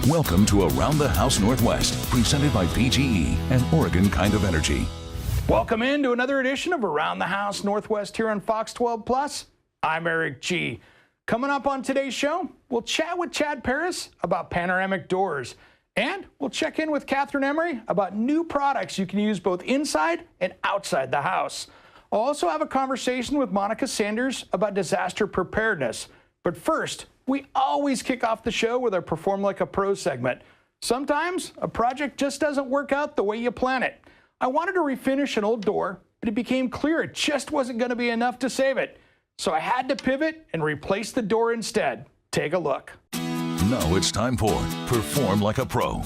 Welcome to Around the House Northwest, presented by PGE and Oregon Kind of Energy. Welcome into another edition of Around the House Northwest here on Fox 12 Plus. I'm Eric G. Coming up on today's show, we'll chat with Chad Paris about panoramic doors, and we'll check in with Catherine Emery about new products you can use both inside and outside the house. I'll also have a conversation with Monica Sanders about disaster preparedness. But first, we always kick off the show with our Perform Like a Pro segment. Sometimes a project just doesn't work out the way you plan it. I wanted to refinish an old door, but it became clear it just wasn't going to be enough to save it. So I had to pivot and replace the door instead. Take a look. Now it's time for Perform Like a Pro.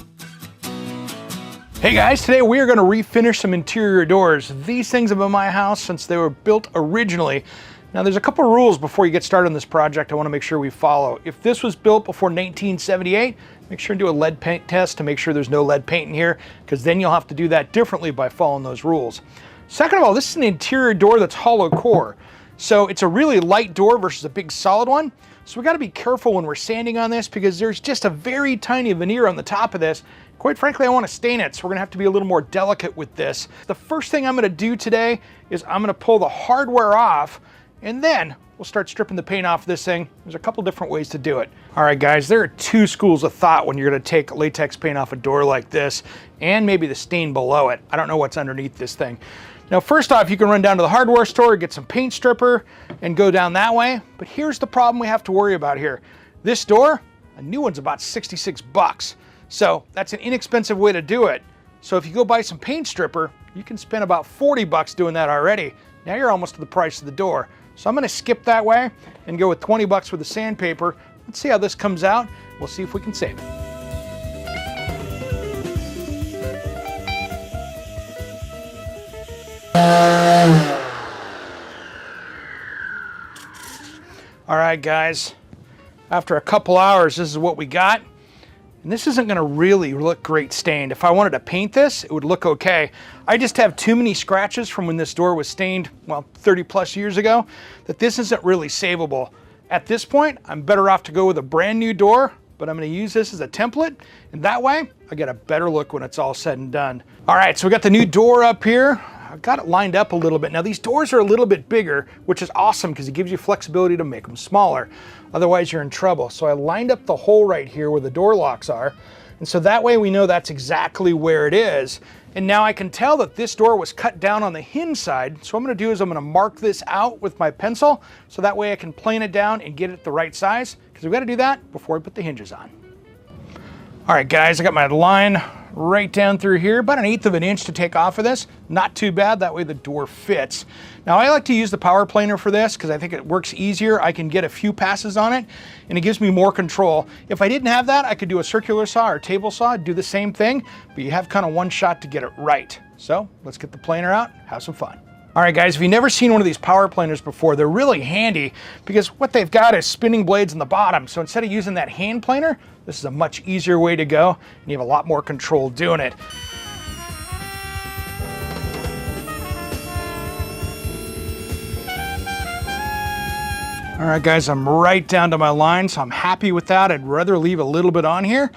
Hey guys, today we are going to refinish some interior doors. These things have been in my house since they were built originally. Now there's a couple rules before you get started on this project I want to make sure we follow. If this was built before 1978, make sure and do a lead paint test to make sure there's no lead paint in here, because then you'll have to do that differently by following those rules. Second of all, this is an interior door that's hollow core. So it's a really light door versus a big solid one. So we got to be careful when we're sanding on this because there's just a very tiny veneer on the top of this. Quite frankly, I want to stain it, so we're going to have to be a little more delicate with this. The first thing I'm going to do today is I'm going to pull the hardware off, and then we'll start stripping the paint off this thing. There's a couple different ways to do it. All right, guys, there are two schools of thought when you're going to take latex paint off a door like this and maybe the stain below it. I don't know what's underneath this thing. Now, first off, you can run down to the hardware store, get some paint stripper, and go down that way. But here's the problem we have to worry about here. This door, a new one's about 66 bucks. So that's an inexpensive way to do it. So if you go buy some paint stripper, you can spend about 40 bucks doing that already. Now you're almost to the price of the door. So I'm going to skip that way and go with 20 bucks for the sandpaper. Let's see how this comes out. We'll see if we can save it. All right, guys, after a couple hours, this is what we got. And this isn't going to really look great stained. If I wanted to paint this, it would look okay. I just have too many scratches from when this door was stained, well, 30 plus years ago, that this isn't really savable. At this point, I'm better off to go with a brand new door, but I'm going to use this as a template, and that way I get a better look when it's all said and done. All right, so we got the new door up here. I've got it lined up a little bit. Now these doors are a little bit bigger, which is awesome because it gives you flexibility to make them smaller. Otherwise you're in trouble. So I lined up the hole right here where the door locks are. And so that way we know that's exactly where it is. And now I can tell that this door was cut down on the hinge side. So what I'm gonna do is I'm gonna mark this out with my pencil so that way I can plane it down and get it the right size, because we've got to do that before we put the hinges on. All right, guys, I got my line right down through here, about 1/8 of an inch to take off of this. Not too bad, that way the door fits. Now I like to use the power planer for this because I think it works easier. I can get a few passes on it and it gives me more control. If I didn't have that, I could do a circular saw or table saw, do the same thing, but you have kind of one shot to get it right. So let's get the planer out, have some fun. All right, guys, if you've never seen one of these power planers before, they're really handy because what they've got is spinning blades in the bottom. So instead of using that hand planer, this is a much easier way to go, and you have a lot more control doing it. All right, guys, I'm right down to my line, so I'm happy with that. I'd rather leave a little bit on here.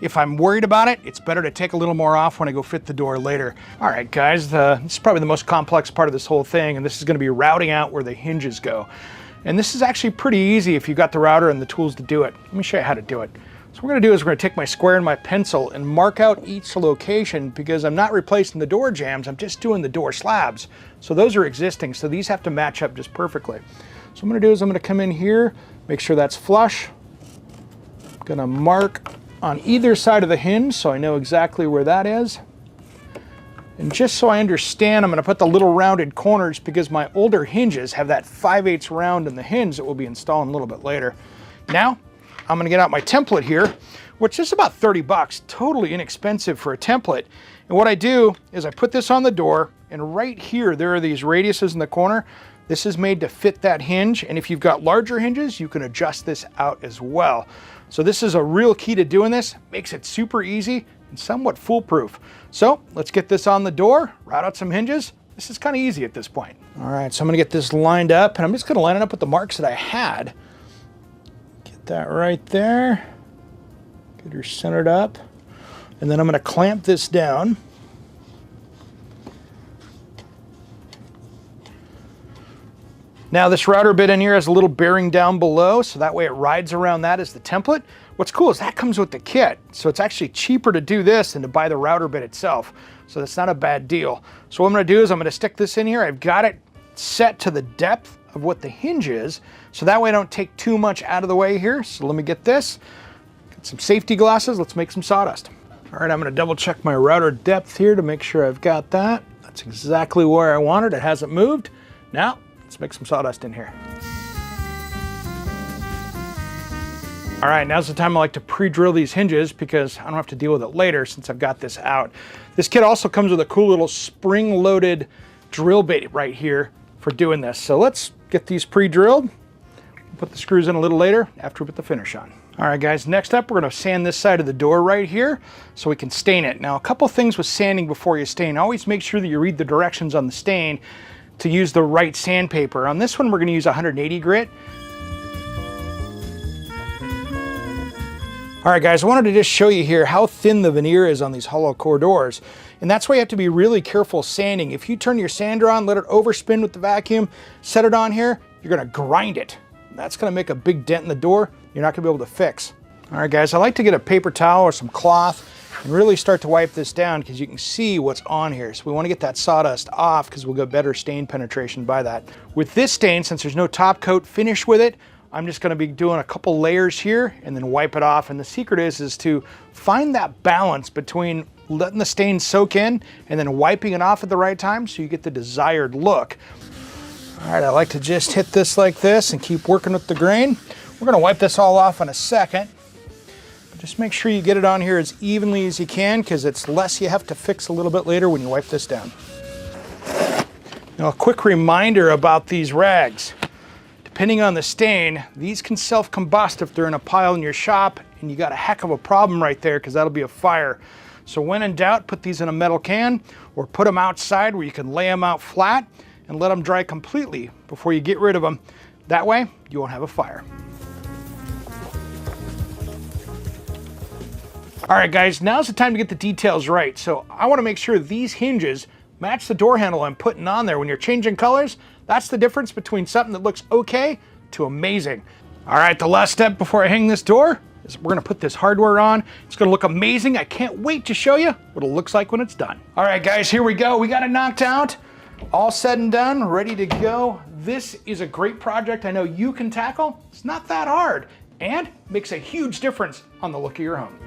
If I'm worried about it, it's better to take a little more off when I go fit the door later. All right, guys, this is probably the most complex part of this whole thing, and this is going to be routing out where the hinges go. And this is actually pretty easy if you've got the router and the tools to do it. Let me show you how to do it. So what we're going to do is we're going to take my square and my pencil and mark out each location because I'm not replacing the door jambs, I'm just doing the door slabs. So those are existing, so these have to match up just perfectly. So what I'm going to do is I'm going to come in here, make sure that's flush. I'm going to mark on either side of the hinge so I know exactly where that is. And just so I understand, I'm going to put the little rounded corners because my older hinges have that 5/8 round in the hinge that we'll be installing a little bit later. Now, I'm going to get out my template here, which is about 30 bucks, totally inexpensive for a template. And what I do is I put this on the door, and right here, there are these radiuses in the corner. This is made to fit that hinge, and if you've got larger hinges, you can adjust this out as well. So this is a real key to doing this, makes it super easy and somewhat foolproof. So let's get this on the door, route out some hinges. This is kind of easy at this point. All right, so I'm gonna get this lined up, and I'm just gonna line it up with the marks that I had. Get that right there. Get her centered up. And then I'm going to clamp this down. Now this router bit in here has a little bearing down below, so that way it rides around that as the template. What's cool is that comes with the kit, so it's actually cheaper to do this than to buy the router bit itself. So that's not a bad deal. So what I'm going to do is I'm going to stick this in here. I've got it set to the depth of what the hinge is, so that way I don't take too much out of the way here. So let me get this. Got some safety glasses. Let's make some sawdust. All right, I'm going to double check my router depth here to make sure I've got that. That's exactly where I want it. It hasn't moved. Now, let's make some sawdust in here. All right, now's the time I like to pre-drill these hinges because I don't have to deal with it later since I've got this out. This kit also comes with a cool little spring-loaded drill bit right here for doing this. So let's get these pre-drilled. We'll put the screws in a little later after we put the finish on. All right, guys, next up, we're gonna sand this side of the door right here so we can stain it. Now, a couple things with sanding before you stain. Always make sure that you read the directions on the stain to use the right sandpaper. On this one, we're gonna use 180 grit. All right, guys, I wanted to just show you here how thin the veneer is on these hollow core doors. And that's why you have to be really careful sanding. If you turn your sander on, let it overspin with the vacuum, set it on here, you're gonna grind it. That's gonna make a big dent in the door you're not gonna be able to fix. All right, guys, I like to get a paper towel or some cloth and really start to wipe this down because you can see what's on here. So we wanna get that sawdust off because we'll get better stain penetration by that. With this stain, since there's no top coat finish with it, I'm just gonna be doing a couple layers here and then wipe it off. And the secret is to find that balance between letting the stain soak in and then wiping it off at the right time so you get the desired look. All right, I like to just hit this like this and keep working with the grain. We're gonna wipe this all off in a second. Just make sure you get it on here as evenly as you can because it's less you have to fix a little bit later when you wipe this down. Now, a quick reminder about these rags. Depending on the stain, these can self-combust if they're in a pile in your shop and you got a heck of a problem right there because that'll be a fire. So when in doubt, put these in a metal can or put them outside where you can lay them out flat and let them dry completely before you get rid of them. That way, you won't have a fire. All right, guys, now's the time to get the details right. So I want to make sure these hinges match the door handle I'm putting on there. When you're changing colors, that's the difference between something that looks okay to amazing. All right, the last step before I hang this door is we're gonna put this hardware on. It's gonna look amazing. I can't wait to show you what it looks like when it's done. All right, guys, here we go. We got it knocked out. All said and done, ready to go. This is a great project I know you can tackle. It's not that hard and makes a huge difference on the look of your home.